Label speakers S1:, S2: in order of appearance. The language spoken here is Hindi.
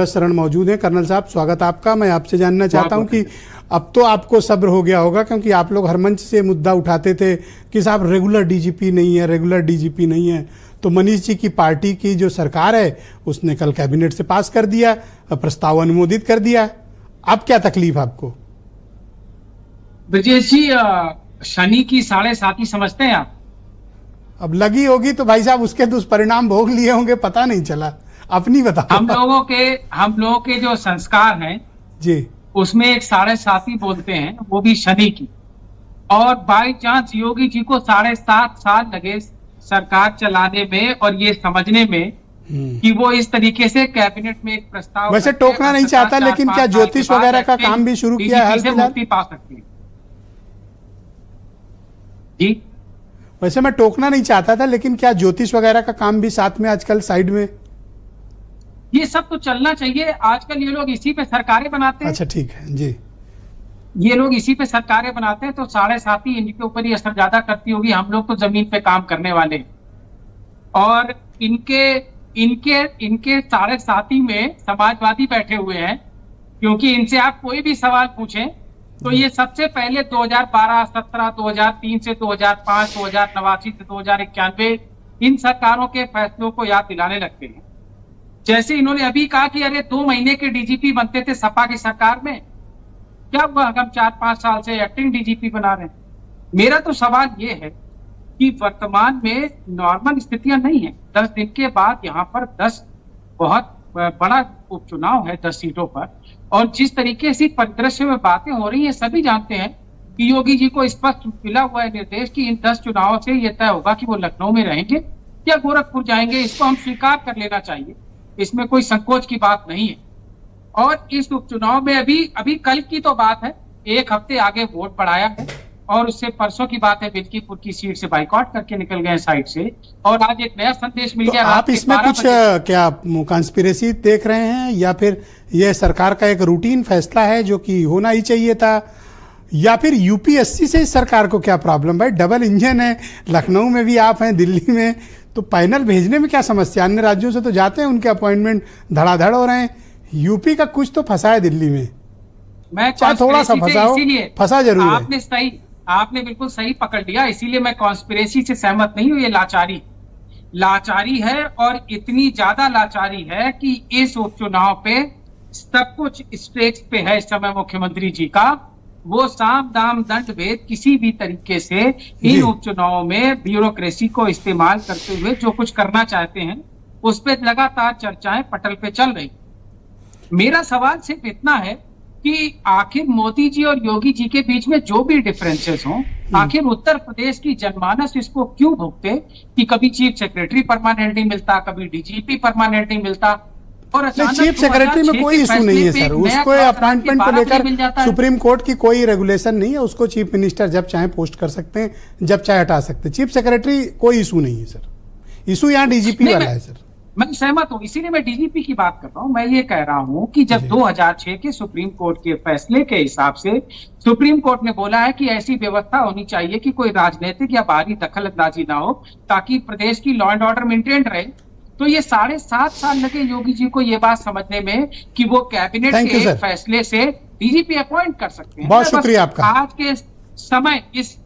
S1: शरण मौजूद है। कर्नल साहब, स्वागत आपका। मैं आपसे जानना चाहता हूं कि अब तो आपको सब्र हो गया होगा, क्योंकि आप लोग हर मंच से मुद्दा उठाते थे कि साहब रेगुलर डीजीपी नहीं है, रेगुलर डीजीपी नहीं है। तो मनीष जी की पार्टी की जो सरकार है उसने कल कैबिनेट से पास कर दिया, प्रस्ताव अनुमोदित कर दिया। अब क्या तकलीफ आपको?
S2: ब्रजेश जी, शनि की 7.5 समझते हैं आप?
S1: अब लगी होगी तो भाई साहब उसके दुष्परिणाम भोग लिए होंगे, पता नहीं चला। अपनी बताओ।
S2: हम लोगों के जो संस्कार हैं
S1: जी,
S2: उसमें एक 7.5 बोलते हैं, वो भी शनि की। और बाई चांस योगी जी को 7.5 साल लगे सरकार चलाने में और ये समझने में कि वो इस तरीके से कैबिनेट में एक प्रस्ताव,
S1: वैसे टोकना नहीं चाहता, लेकिन क्या ज्योतिष वगैरह का काम भी शुरू किया है?
S2: मुक्ति पा सकते हैं जी।
S1: वैसे मैं टोकना नहीं चाहता था, लेकिन क्या ज्योतिष वगैरह का काम भी साथ में आजकल साइड में?
S2: ये सब तो चलना चाहिए। आजकल ये लोग इसी पे सरकारें बनाते हैं।
S1: अच्छा, ठीक है जी।
S2: ये लोग इसी पे सरकारें बनाते हैं, तो 7.5 इनके ऊपर ही असर ज्यादा करती होगी। हम लोग तो जमीन पे काम करने वाले हैं। और इनके 7.5 में समाजवादी बैठे हुए हैं, क्योंकि इनसे आप कोई भी सवाल पूछें तो ये सबसे पहले 2012, 17, 2003 से 2005, 2089 से 2091 इन सरकारों के फैसलों को याद दिलाने लगते हैं। जैसे इन्होंने अभी कहा कि अरे 2 महीने के डीजीपी बनते थे सपा की सरकार में, क्या हुआ? हम 4-5 साल से एक्टिंग डीजीपी बना रहे हैं। मेरा तो सवाल ये है कि वर्तमान में नॉर्मल स्थितियां नहीं है। 10 दिन के बाद यहाँ पर 10 बहुत बड़ा उपचुनाव है 10 सीटों पर, और जिस तरीके से परिदृश्य में बातें हो रही हैं, सभी जानते हैं कि योगी जी को स्पष्ट मिला हुआ है निर्देश कि इन 10 चुनावों से यह तय होगा कि वो लखनऊ में रहेंगे या गोरखपुर जाएंगे। इसको हम स्वीकार कर लेना चाहिए, इसमें कोई संकोच की बात नहीं है। और इस उपचुनाव में अभी कल की तो बात है, 1 हफ्ते आगे वोट बढ़ाया है, और उससे परसों की बात है बिल्कीपुर की सीट से बाइकआउट करके निकल गए साइड से, और आज एक नया संदेश मिल गया।
S1: आप इसमें कुछ क्या कॉन्स्पिरेसी देख रहे हैं, या फिर यह सरकार का एक रूटीन फैसला है जो कि होना ही चाहिए था, या फिर यूपीएससी से इस सरकार को क्या प्रॉब्लम? भाई डबल इंजन है, लखनऊ में भी आप हैं, दिल्ली में, तो पैनल भेजने में क्या समस्या? अन्य राज्यों से तो जाते हैं, उनके अपॉइंटमेंट धड़ाधड़ हो रहे हैं। यूपी का कुछ तो फंसा है दिल्ली में,
S2: मैं
S1: चाहे थोड़ा सा फंसा हो, फंसा जरूर है।
S2: आपने बिल्कुल सही पकड़ लिया। इसीलिए मैं कॉन्स्पिरेसी से सहमत नहीं हूं। ये लाचारी है, और इतनी ज्यादा लाचारी है कि इस उपचुनाव पे सब कुछ स्टेज पे है इस समय मुख्यमंत्री जी का। वो साम दाम दंड भेद किसी भी तरीके से इन उपचुनावों में ब्यूरोक्रेसी को इस्तेमाल करते हुए जो कुछ करना चाहते हैं, उस पर लगातार चर्चाएं पटल पे चल रही। मेरा सवाल सिर्फ इतना है कि आखिर मोदी जी और योगी जी के बीच में जो भी डिफरेंसेस हों, आखिर उत्तर प्रदेश की जनमानस इसको क्यों भुगते कि कभी चीफ सेक्रेटरी परमानेंट नहीं मिलता, कभी डीजीपी परमानेंट नहीं मिलता, और
S1: चीफ सेक्रेटरी में कोई इशू नहीं है सर। उसको अपॉइंटमेंट को लेकर सुप्रीम कोर्ट की कोई रेगुलेशन नहीं है। उसको चीफ मिनिस्टर जब चाहे पोस्ट कर सकते हैं, जब चाहे हटा सकते हैं। चीफ सेक्रेटरी कोई इशू नहीं है सर। इशू यहाँ डीजीपी वाला है सर।
S2: मैं सहमत हूं, इसीलिए मैं डीजीपी की बात कर रहा हूं। मैं ये कह रहा हूं कि जब 2006 के सुप्रीम कोर्ट के फैसले के हिसाब से सुप्रीम कोर्ट ने बोला है कि ऐसी व्यवस्था होनी चाहिए कि कोई राजनीतिक या बाहरी दखल अंदाजी ना हो, ताकि प्रदेश की लॉ एंड ऑर्डर मेंटेन रहे, तो ये 7.5 साल लगे योगी जी को ये बात समझने में कि वो कैबिनेट के फैसले से डीजीपी अपॉइंट कर सकते हैं।
S1: बहुत शुक्रिया आपका।
S2: आज के समय इस